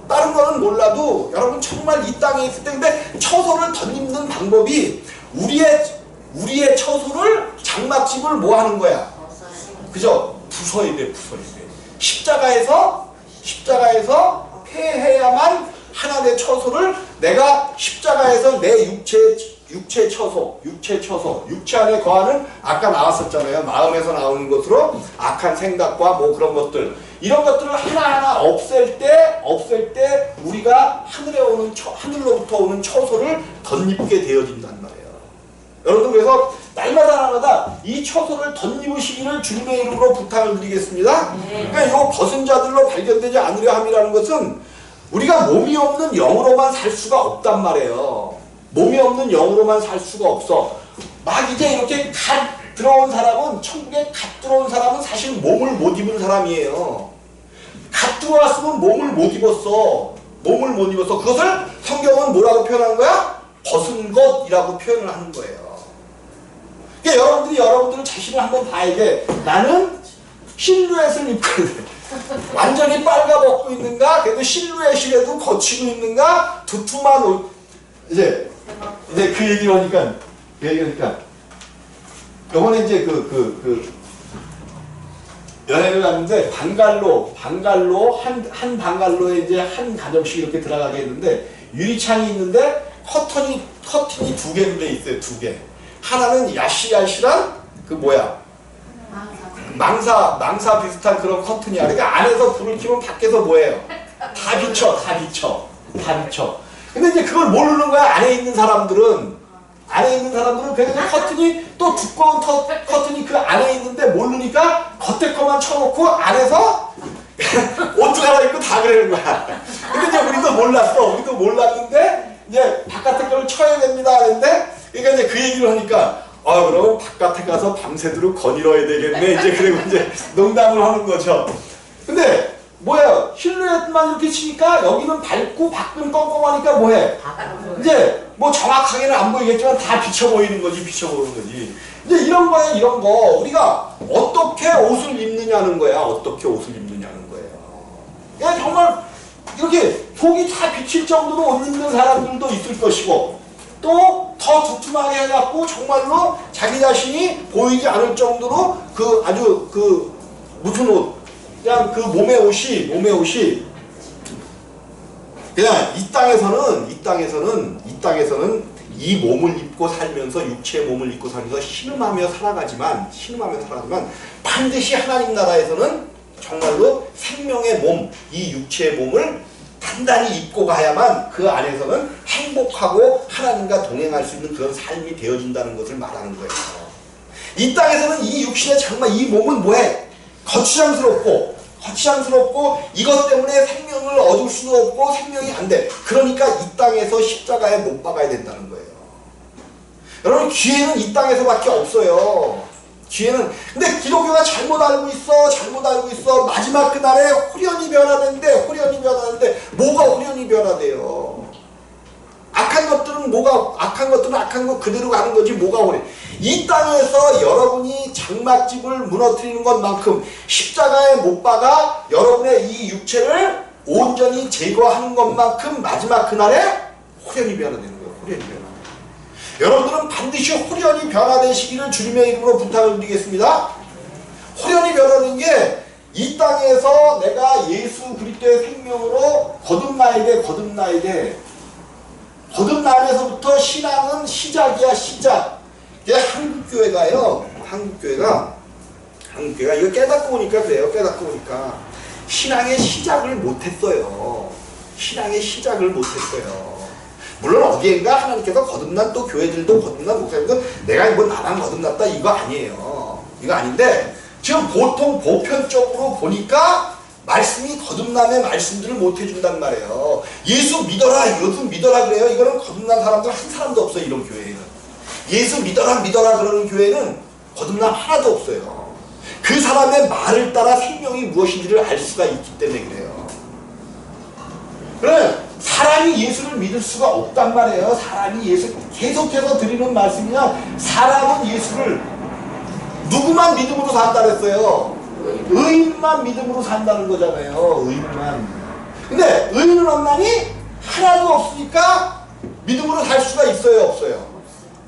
다른 거는 몰라도 여러분 정말 이 땅에 있을 때 근데 처소를 덧입는 방법이 우리의 처소를 장막집을 뭐 하는 거야? 그죠? 부숴야 돼. 십자가에서 폐해야만 하나님의 처소를 내가 십자가에서 내 육체 처소, 육체 안에 거하는 아까 나왔었잖아요. 마음에서 나오는 것으로 악한 생각과 뭐 그런 것들 이런 것들을 하나하나 없앨 때 우리가 하늘로부터 오는 처소를 덧입게 되어진단 말이에요. 여러분 그래서 날마다 이 처소를 덧입으시기를 주님의 이름으로 부탁을 드리겠습니다. 그러니까 이 벗은 자들로 발견되지 않으려 함이라는 것은 우리가 몸이 없는 영으로만 살 수가 없단 말이에요. 몸이 없는 영으로만 살 수가 없어. 막 이제 이렇게 갓 들어온 사람은 천국에 갓 들어온 사람은 사실 몸을 못 입은 사람이에요. 갓 들어왔으면 몸을 못 입었어. 그것을 성경은 뭐라고 표현한 거야? 벗은 것이라고 표현을 하는 거예요. 그러니까 여러분들은 자신을 한번 봐야 돼. 나는 실루엣을 입고 있는데 완전히 빨가벗고 있는가? 그래도 실루엣이라도 거치고 있는가? 두툼한 옷. 이제 그 얘기를 하니까 요번에 이제 여행을 갔는데 방갈로 한 방갈로에 이제 한 가정씩 이렇게 들어가게 했는데 유리창이 있는데 커튼이 두 개로 돼 있어요. 두 개. 하나는 야시야시한 그 뭐야? 망사 비슷한 그런 커튼이야. 그러니까 안에서 불을 켜면 밖에서 뭐예요? 다 비쳐. 근데 이제 그걸 모르는 거야. 안에 있는 사람들은 그냥 커튼이 또 두꺼운 커튼이 그 안에 있는데 모르니까 겉에 거만 쳐놓고 안에서 옷도 갈아입고 다 그러는 거야. 근데 이제 우리도 몰랐는데 이제 바깥에 거를 쳐야 됩니다 하는데 그러니까 이제 그 얘기를 하니까 그럼 바깥에 가서 밤새도록 거닐어야 되겠네. 이제 그리고 이제 농담을 하는 거죠. 근데 뭐야? 실루엣만 이렇게 치니까 여기는 밝고 밖은 껌껌하니까 뭐해? 이제 뭐 정확하게는 안 보이겠지만 다 비쳐 보이는 거지. 이제 이런 거야, 이런 거. 우리가 어떻게 옷을 입느냐는 거야. 그냥 정말 이렇게 속이 다 비칠 정도로 옷 입는 사람들도 있을 것이고 또 더 두툼하게 해갖고 정말로 자기 자신이 보이지 않을 정도로 무슨 옷 그냥 그 몸의 옷이 그냥 이 땅에서는 이 몸을 입고 살면서 육체의 몸을 입고 살면서 신음하며 살아가지만 반드시 하나님 나라에서는 정말로 생명의 몸, 이 육체의 몸을 단단히 입고 가야만 그 안에서는 행복하고 하나님과 동행할 수 있는 그런 삶이 되어진다는 것을 말하는 거예요. 이 땅에서는 이 육신의 정말 이 몸은 뭐해? 거추장스럽고 이것 때문에 생명을 얻을 수도 없고 생명이 안 돼. 그러니까 이 땅에서 십자가에 못 박아야 된다는 거예요. 여러분, 기회는 이 땅에서밖에 없어요. 기회는. 근데 기독교가 잘못 알고 있어. 마지막 그날에 홀연히 변화되는데 뭐가 홀연히 변화돼요? 악한 것들은 악한 것 그대로 가는 거지 뭐가 홀연. 이 땅에서 여러분이 장막집을 무너뜨리는 것만큼 십자가에 못 박아 여러분의 이 육체를 온전히 제거하는 것만큼 마지막 그날에 홀연히 변화되는 거예요. 홀연히 변화. 여러분들은 반드시 홀연히 변화되시기를 주님의 이름으로 부탁을 드리겠습니다. 홀연히 변화되는 게 이 땅에서 내가 예수 그리스도의 생명으로 거듭남에서부터 신앙은 시작이야, 시작. 한국교회가 이거 깨닫고 보니까 그래요. 신앙의 시작을 못했어요. 물론 어디엔가 하나님께서 거듭난 또 교회들도 거듭난 목사님도 내가 이거 나만 거듭났다 이거 아니에요. 이거 아닌데 지금 보통 보편적으로 보니까 말씀이 거듭남의 말씀들을 못 해준단 말이에요. 예수 믿어라 그래요. 이거는 거듭난 사람들 한 사람도 없어요. 이런 교회에는. 예수 믿어라 그러는 교회는 거듭남 하나도 없어요. 그 사람의 말을 따라 생명이 무엇인지를 알 수가 있기 때문에 그래요. 그래 사람이 예수를 믿을 수가 없단 말이에요. 사람이 예수 계속해서 드리는 말씀이냐, 사람은 예수를 누구만 믿음으로 산다 그랬어요. 의인만 믿음으로 산다는 거잖아요. 의인만. 근데 의인은 없나니 하나도 없으니까 믿음으로 살 수가 있어요, 없어요?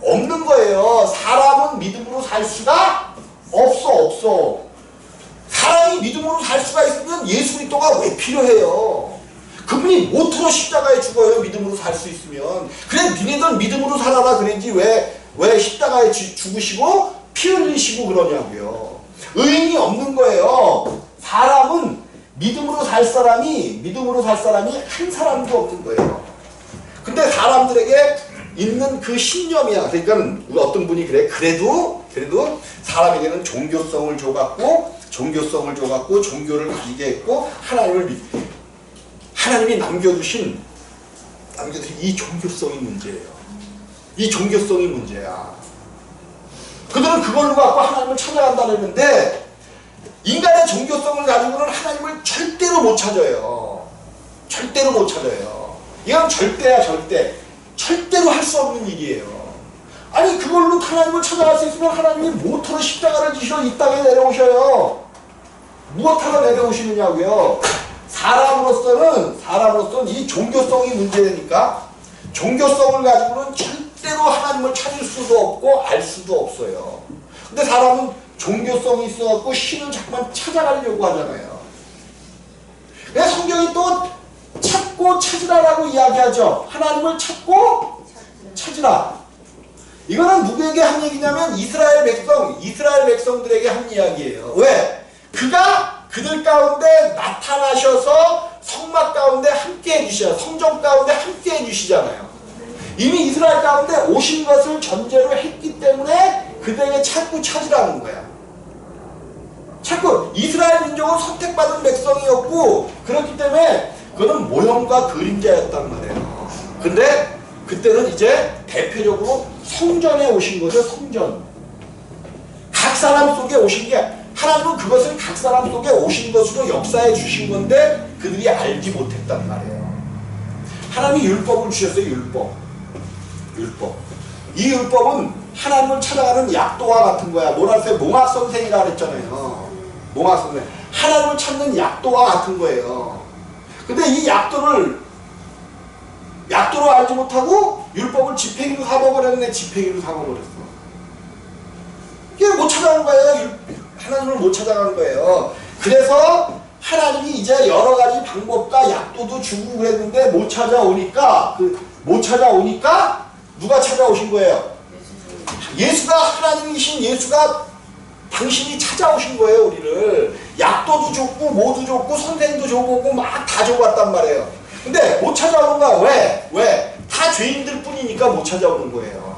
없는 거예요. 사람은 믿음으로 살 수가 없어. 사람이 믿음으로 살 수가 있으면 예수 그리스도가 왜 필요해요? 그분이 모토로 십자가에 죽어요. 믿음으로 살 수 있으면. 그래 니네들 믿음으로 살아라 그랬지 왜 십자가에 죽으시고 피 흘리시고 그러냐고요. 의인이 없는 거예요. 사람은 믿음으로 살 사람이 한 사람도 없는 거예요. 근데 사람들에게 있는 그 신념이야. 그러니까 어떤 분이 그래도 사람에게는 종교성을 줘갖고 종교를 가지게 했고 하나님이 남겨두신 이 종교성이 문제야. 그들은 그걸로 갖고 하나님을 찾아간다 그랬는데 인간의 종교성을 가지고는 하나님을 절대로 못 찾아요. 이건 절대야, 절대. 절대로 할 수 없는 일이에요. 아니 그걸로 하나님을 찾아갈 수 있으면 하나님이 무엇으로 십자가를 지시러 이 땅에 내려오셔요. 무엇하러 내려오시느냐고요. 사람으로서는 이 종교성이 문제되니까 종교성을 가지고는 절대로 하나님을 찾을 수도 없고 알 수도 없어요. 근데 사람은 종교성이 있어갖고 신을 자꾸만 찾아가려고 하잖아요. 그래서 성경이 또 찾고 찾으라라고 이야기하죠. 하나님을 찾고 찾으라. 이거는 누구에게 한 얘기냐면 이스라엘 백성들에게 한 이야기예요. 왜? 그가 그들 가운데 나타나셔서 성막 가운데 함께 해주셔요. 성전 가운데 함께 해주시잖아요. 이미 이스라엘 가운데 오신 것을 전제로 했기 때문에 그들에게 찾고 찾으라는 거야. 찾고 이스라엘 민족은 선택받은 백성이었고 그렇기 때문에 그는 모형과 그림자였단 말이에요. 근데 그때는 이제 대표적으로 성전에 오신 거죠. 성전. 각 사람 속에 오신 게 하나님은 그것을 각 사람 속에 오신 것으로 역사해 주신 건데 그들이 알지 못했단 말이에요. 하나님이 율법을 주셨어요. 율법. 이 율법은 하나님을 찾아가는 약도와 같은 거야. 뭐라세요? 몽학선생이라고 그랬잖아요. 몽학선생. 하나님을 찾는 약도와 같은 거예요. 근데 이 약도로 알지 못하고 율법을 지팽이로 삼아버렸네. 이게 못 찾아가는 거예요. 하나님을 못 찾아가는 거예요. 그래서 하나님이 이제 여러 가지 방법과 약도도 주고 그랬는데 못 찾아오니까 누가 찾아오신 거예요? 예수가 하나님이신 예수가 당신이 찾아오신 거예요. 우리를 약도도 줬고 뭐도 줬고 선생도 줘보고 막 다 줘봤단 말이에요. 근데 못 찾아오는 거야. 왜? 다 죄인들 뿐이니까 못 찾아오는 거예요.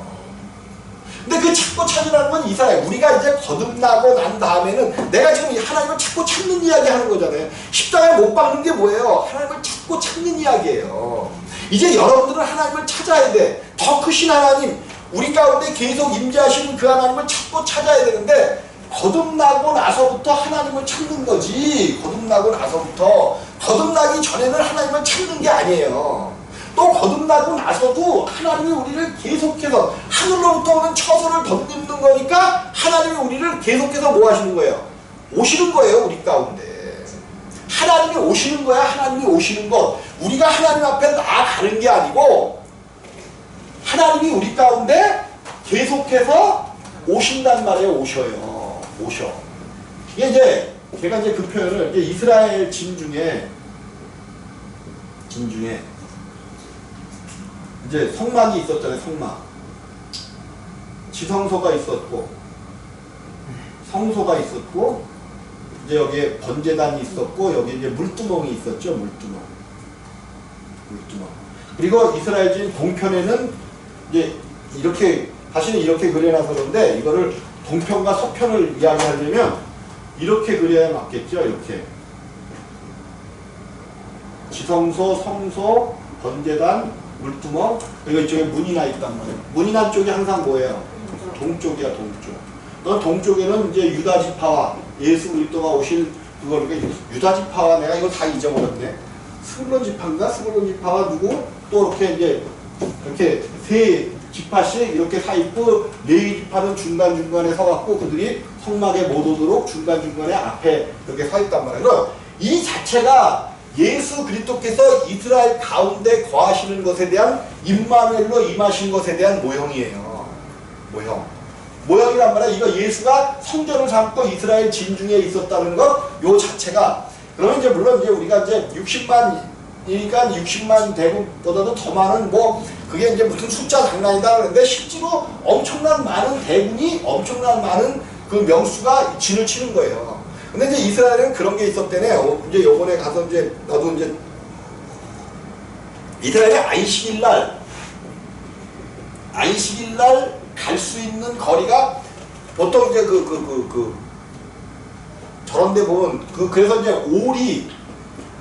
근데 그 찾고 찾으라는 건 이사야. 우리가 이제 거듭나고 난 다음에는 내가 지금 하나님을 찾고 찾는 이야기 하는 거잖아요. 십자가에 못 박는 게 뭐예요? 하나님을 찾고 찾는 이야기예요. 이제 여러분들은 하나님을 찾아야 돼. 더 크신 하나님, 우리 가운데 계속 임재하시는 그 하나님을 찾고 찾아야 되는데 거듭나고 나서부터 하나님을 찾는 거지. 거듭나기 전에는 하나님을 찾는 게 아니에요. 또 거듭나고 나서도 하나님이 우리를 계속해서 하늘로부터 오는 처소를 덧입는 거니까 하나님이 우리를 계속해서 뭐 하시는 거예요? 오시는 거예요. 우리 가운데 하나님이 오시는 거야. 하나님이 오시는 것, 우리가 하나님 앞에 나아가는 게 아니고 하나님이 우리 가운데 계속해서 오신단 말이에요. 오셔. 이게 이제 제가 이제 그 표현을 이제 이스라엘 진 중에 이제 성막이 있었잖아요. 성막. 지성소가 있었고 성소가 있었고 이제 여기에 번제단이 있었고 여기 이제 물두멍이 있었죠. 물두멍. 그리고 이스라엘진 동편에는 이제 이렇게 다시는 이렇게 그려놔서 그런데 이거를 동편과 서편을 이야기하려면 이렇게 그려야 맞겠죠. 이렇게 지성소, 성소, 번제단, 물두멍, 그리고 이쪽에 문이 나 있단 말이에요. 문이 난 쪽이 항상 뭐예요? 동쪽이야. 동쪽에는 이제 유다 지파와 예수 그리스도가 오실 그걸 유다 지파와 내가 이거 다 잊어버렸네. 스불론 지파와 누구 또 이렇게 세 지파씩 이렇게 서 있고 레위 지파는 중간중간에 서갖고 그들이 성막에 못 오도록 중간중간에 앞에 이렇게 서 있단 말이에요. 그럼 이 자체가 예수 그리스도께서 이스라엘 가운데 거하시는 것에 대한 임마누엘로 임하신 것에 대한 모형이에요. 모형이란 말이야. 이거 예수가 성전을 삼고 이스라엘 진중에 있었다는 것, 요 자체가. 그러면 이제 물론 이제 우리가 이제 60만이니까 60만 대군보다도 더 많은 그게 이제 무슨 숫자 장난이다 그러는데 실제로 엄청난 많은 대군이 엄청난 많은 그 명수가 진을 치는 거예요. 근데 이제 이스라엘은 그런 게 있었대네. 이제 요번에 가서 이제 나도 이제 이스라엘의 안식일 날 갈 수 있는 거리가 보통 이제 저런 데 보면 그래서 이제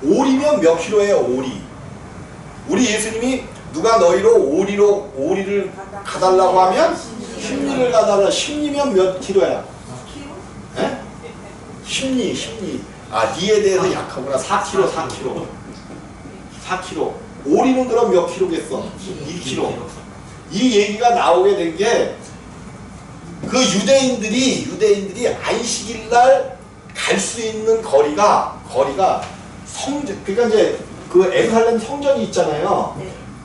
오리면 몇 킬로예요? 우리 예수님이 누가 너희로 오리를 가달라고 하면 십리를 가달라. 십리면 몇 킬로야? 에? 십리. 니에 대해서 약하구나. 4kg. 오리는 그럼 몇 킬로겠어? 2kg. 이 얘기가 나오게 된 게 그 유대인들이 안식일 날 갈 수 있는 거리가 성전, 그러니까 이제 그 에루살렘 성전이 있잖아요.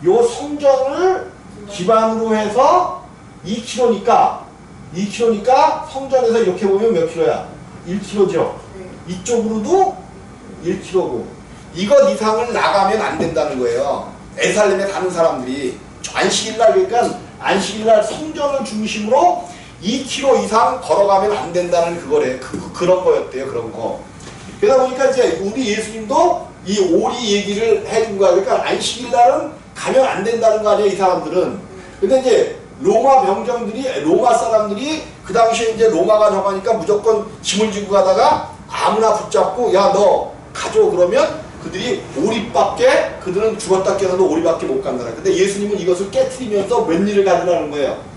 요 성전을 기반으로 해서 2km니까 성전에서 이렇게 보면 몇 킬로야? 1km죠. 이쪽으로도 1km고 이것 이상을 나가면 안 된다는 거예요. 에루살렘에 가는 사람들이 안식일날, 그러니까 안식일날 성전을 중심으로 2km 이상 걸어가면 안 된다는 그런 거였대요. 그런 거. 그러다 보니까 이제 우리 예수님도 이 오리 얘기를 해준 거야. 그러니까 안식일날은 가면 안 된다는 거 아니에요, 이 사람들은. 근데 이제 로마 사람들이 그 당시에 이제 로마가 정하니까 무조건 짐을 지고 가다가 아무나 붙잡고 야, 너 가져 그러면 그들이 그들은 죽었다 깨어나도 오리밖에 못 간다라. 근데 예수님은 이것을 깨트리면서 웬일을 가져라는 거예요?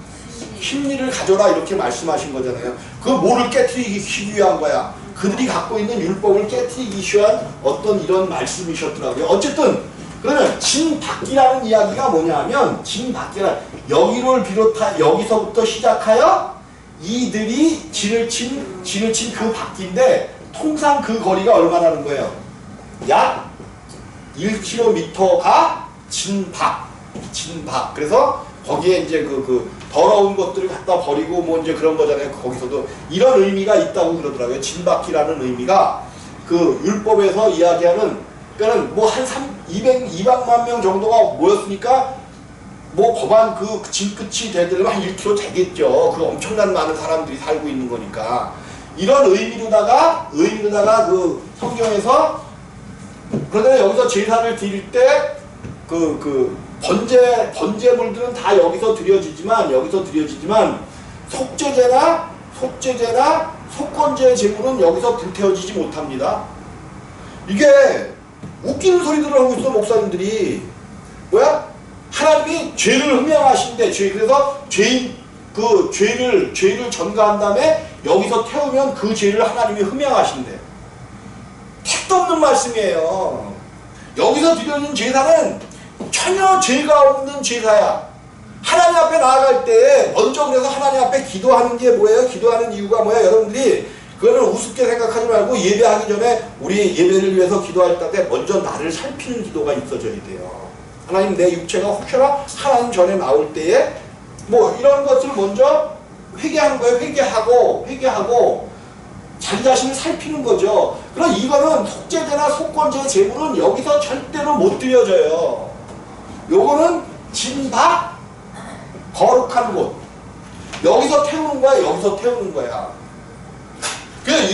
십리를 가져라 이렇게 말씀하신 거잖아요. 그 뭐를 깨트리기 위한 거야? 그들이 갖고 있는 율법을 깨트리기 위한 어떤 이런 말씀이셨더라고요. 어쨌든 그러면 진박기라는 이야기가 뭐냐면 여기를 비롯한 여기서부터 시작하여 이들이 진을 친 그 바퀴인데 통상 그 거리가 얼마나는 거예요? 약 1km가 진박. 그래서 거기에 이제 그 더러운 것들을 갖다 버리고 뭐 이제 그런 거잖아요. 거기서도 이런 의미가 있다고 그러더라고요. 진박기라는 의미가. 그 율법에서 이야기하는 그러니까 뭐 한 200만 명 정도가 모였으니까 뭐 법안 그 진끝이 되려면 한 1km 되겠죠. 그 엄청난 많은 사람들이 살고 있는 거니까 이런 의미로다가 그 성경에서 그런데 여기서 제사를 드릴 때 그 번제물들은 다 여기서 드려지지만 속죄제나 속건제 제물은 여기서 불태워지지 못합니다. 이게 웃기는 소리들을 하고 있어 목사님들이. 뭐야? 하나님이 죄를 흠양하신대. 그래서 죄를 전가한 다음에 여기서 태우면 그 죄를 하나님이 흠양하신대. 택도 없는 말씀이에요. 여기서 드려진 제사는 전혀 죄가 없는 제사야. 하나님 앞에 나아갈 때 먼저 그래서 하나님 앞에 기도하는 게 뭐예요? 기도하는 이유가 뭐야? 여러분들이 그거는 우습게 생각하지 말고 예배하기 전에 우리 예배를 위해서 기도할 때 먼저 나를 살피는 기도가 있어져야 돼요. 하나님 내 육체가 혹여나 하나님 전에 나올 때에 뭐 이런 것들을 먼저 회개하는 거예요. 회개하고 자기 자신을 살피는 거죠. 그럼 이거는 속죄제나 속건제 제물은 여기서 절대로 못 드려져요. 요거는 진박 거룩한 곳. 여기서 태우는 거야. 그래서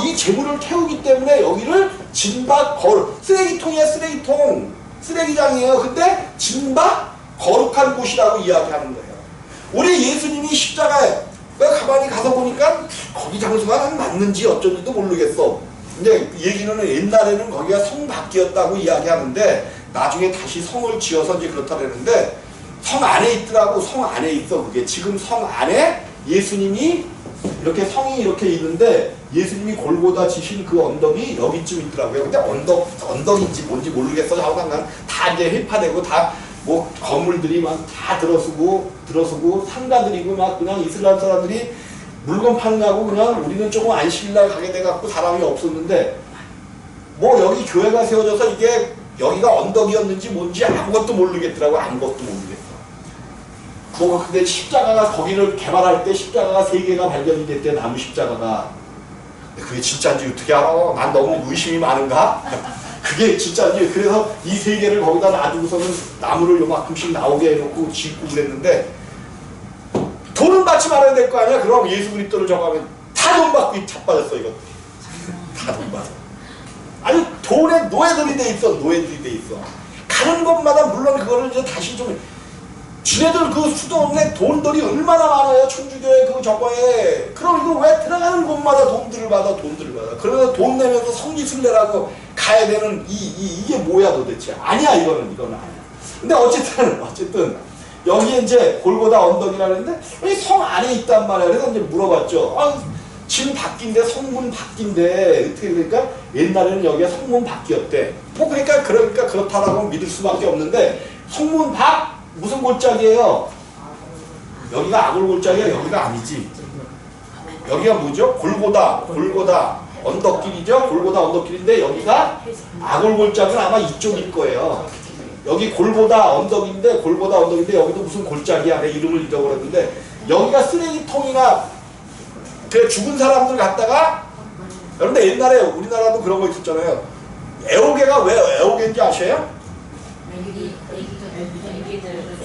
이 제물을 태우기 때문에 여기를 진박 거룩. 쓰레기통이야, 쓰레기통. 쓰레기장이에요. 근데 진박 거룩한 곳이라고 이야기하는 거예요. 우리 예수님이 십자가에 가만히 가서 보니까 거기 장소가 맞는지 어쩐지도 모르겠어. 근데 얘기는 옛날에는 거기가 성밖이었다고 이야기하는데 나중에 다시 성을 지어서 이제 그렇다 그랬는데 성 안에 있더라고. 성 안에 있어. 그게 지금 성 안에 예수님이 이렇게 성이 이렇게 있는데 예수님이 골고다 지신 그 언덕이 여기쯤 있더라고요. 근데 언덕인지 뭔지 모르겠어. 하여간 다 이제 회파되고 다 뭐 건물들이 막 다 들어서고 상가들이고 막 그냥 이슬람 사람들이 물건 파느냐고 그냥 우리는 조금 안식일날 가게 돼갖고 사람이 없었는데 뭐 여기 교회가 세워져서 이게 여기가 언덕이었는지 뭔지 아무것도 모르겠더라고. 아무것도 모르겠어. 뭐 근데 십자가가 거기를 개발할 때 십자가가 3개가 발견이 됐대. 나무 십자가가. 그게 진짜인지 어떻게 알아? 난 너무 의심이 많은가? 그게 진짜인지. 그래서 이 3개를 거기다 놔두고서는 나무를 요만큼씩 나오게 해놓고 짓고 그랬는데 돈은 받지 말아야 될 거 아니야? 그럼 예수 그리스도를 정하면 다 돈 받고 자빠졌어 이거. 다 돈 받아. 아니 돈에 노예들이 돼 있어. 가는 곳마다 물론 그거를 이제 다시 좀 지네들 그 수도 없네 돈들이 얼마나 많아요. 천주교회 그 저거에. 그럼 이거 왜 들어가는 곳마다 돈들을 받아. 그러면서 돈 내면서 성지순례라고 가야 되는 이게 뭐야 도대체. 아니야 이거는 아니야. 근데 어쨌든 여기에 이제 골고다 언덕이라는데 왜 성 안에 있단 말이야. 그래서 이제 물어봤죠. 지금 바뀐데 성문 바뀐데 어떻게 그러니까 옛날에는 여기가 성문 밖이었대. 뭐 그러니까 그렇다라고 믿을 수밖에 없는데 성문 밖 무슨 골짜기예요? 여기가 아골 골짜기야? 여기가 아니지. 여기가 뭐죠? 골고다 언덕길이죠? 골고다 언덕길인데 여기가 아골 골짜기는 아마 이쪽일 거예요. 여기 골고다 언덕인데 여기도 무슨 골짜기야. 내 이름을 잊어버렸는데 여기가 쓰레기통이나 그 죽은 사람들 갖다가 여러분들 옛날에 우리나라도 그런 거 있었잖아요. 애호개가 왜 애호개인지 아세요?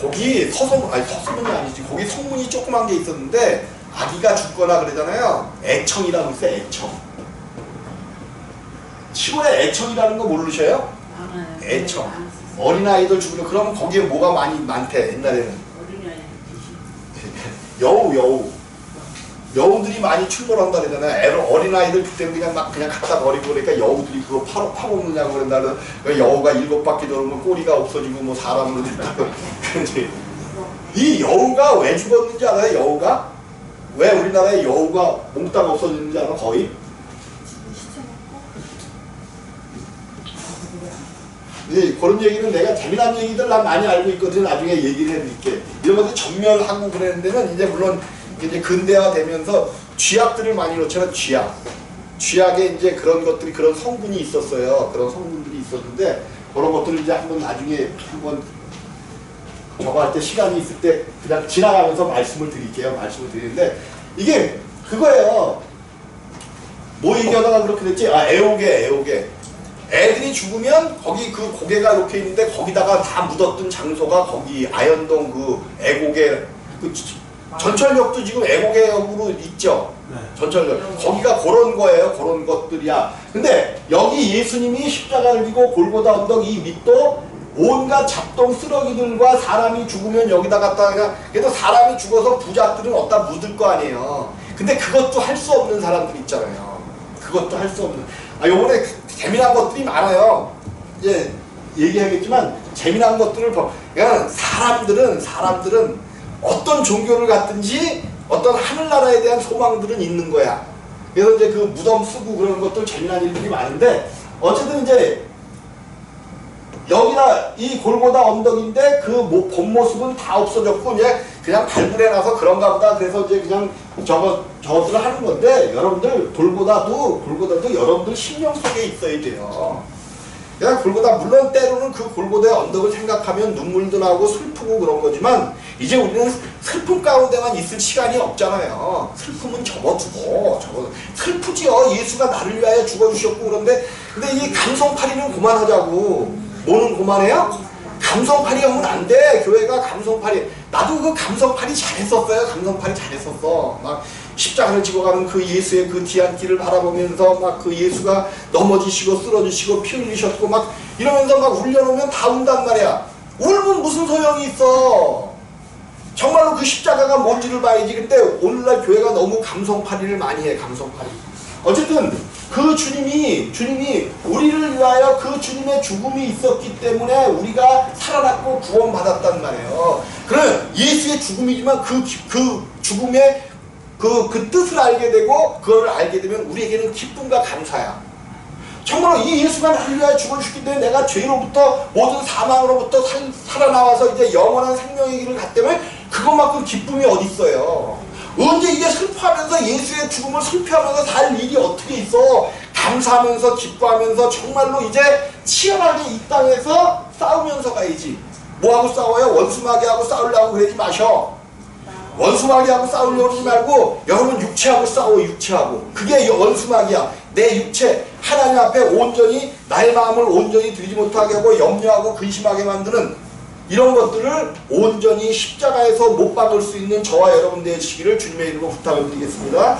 거기 서성문이 아니지. 거기 성문이 조그만 게 있었는데 아기가 죽거나 그러잖아요. 애청이라고 있어요. 애청. 시골에 애청이라는 거 모르셔요? 애청. 어린아이들 죽으면 그러면 거기에 뭐가 많대 옛날에는. 여우들이 많이 출몰한다 그러잖아요. 어린아이들 그때는 그냥 갖다 버리고 그러니까 여우들이 그거 파먹느냐고 그런다는. 여우가 7바퀴 돌면 꼬리가 없어지고 뭐 사람으로 된다고. 이 여우가 왜 죽었는지 알아요? 여우가? 왜 우리나라에 여우가 몽땅 없어졌는지 알아? 거의? 그런 얘기는 내가 재미난 얘기들 난 많이 알고 있거든. 나중에 얘기를 해드릴게. 이런 것들 전멸하고 그러는 데는 이제 물론 이제 근대화되면서 쥐약들을 많이 넣잖아요. 쥐약에 이제 그런 것들이 그런 성분이 있었어요. 그런 성분들이 있었는데 그런 것들을 이제 나중에 한번 저거 할 때 시간이 있을 때 그냥 지나가면서 말씀을 드릴게요. 말씀을 드리는데 이게 그거예요. 뭐 얘기하다가 그렇게 됐지? 아, 애오개. 애들이 죽으면 거기 그 고개가 이렇게 있는데 거기다가 다 묻었던 장소가 거기 아현동 그 애고개 그 전철역도 지금 애고개역으로 있죠. 네. 전철역 거기가 그런 거예요. 그런 것들이야. 근데 여기 예수님이 십자가를 지고 골고다 언덕 이 밑도 온갖 잡동 쓰러기들과 사람이 죽으면 여기다 갖다 그냥 그래도 사람이 죽어서 부자들은 어디다 묻을 거 아니에요. 근데 그것도 할 수 없는 사람들 있잖아요. 그것도 할 수 없는. 아, 요번에 재미난 것들이 많아요. 이제 얘기하겠지만 재미난 것들을 그러니까 사람들은 어떤 종교를 갖든지 어떤 하늘나라에 대한 소망들은 있는 거야. 그래서 이제 그 무덤 쓰고 그런 것들 재미난 일들이 많은데 어쨌든 이제 여기가 이 골고다 언덕인데 그 본 모습은 다 없어졌고 이제 그냥 발굴해놔서 그런가 보다. 그래서 이제 그냥 저것들을 하는 건데 여러분들 골고다도 여러분들 심령 속에 있어야 돼요. 그냥 골고다 물론 때로는 그 골고다의 언덕을 생각하면 눈물도 나고 슬프고 그런 거지만 이제 우리는 슬픔 가운데만 있을 시간이 없잖아요. 슬픔은 접어두고 슬프지요. 예수가 나를 위하여 죽어주셨고 그런데 근데 이 감성팔이는 그만하자고. 뭐는 그만해요? 감성팔이 하면 안 돼. 교회가 감성팔이. 나도 그 감성팔이 잘했었어요. 감성팔이 잘했었어. 막 십자가를 지고 가는 그 예수의 그 뒤안길을 바라보면서 막 그 예수가 넘어지시고 쓰러지시고 피 흘리셨고 막 이러면서 막 울려놓으면 다 운단 말이야. 울면 무슨 소용이 있어. 정말로 그 십자가가 뭔지를 봐야지. 근데 오늘날 교회가 너무 감성팔이를 많이 해. 감성팔이. 어쨌든 그 주님이 우리를 위하여 그 주님의 죽음이 있었기 때문에 우리가 살아났고 구원받았단 말이에요. 그러면 예수의 죽음이지만 그 죽음의 그 뜻을 알게 되고 그걸 알게 되면 우리에게는 기쁨과 감사야. 정말로 이 예수가 나를 위하여 죽어주셨기 때문에 내가 죄로부터 모든 사망으로부터 살아나와서 이제 영원한 생명의 길을 갔다면 그것만큼 기쁨이 어디 있어요. 언제 이게 슬퍼하면서 예수의 죽음을 슬퍼하면서 살 일이 어떻게 있어. 감사하면서 기뻐하면서 정말로 이제 치열하게 이 땅에서 싸우면서 가야지. 뭐하고 싸워요? 원수마귀하고 싸우려고 그러지 마셔. 원수마귀하고 싸우려고 그러지 말고 여러분 육체하고 싸워. 육체하고. 그게 원수마귀야. 내 육체 하나님 앞에 온전히 나의 마음을 온전히 드리지 못하게 하고 염려하고 근심하게 만드는 이런 것들을 온전히 십자가에서 못 박을 수 있는 저와 여러분 되시기를 주님의 이름으로 부탁을 드리겠습니다.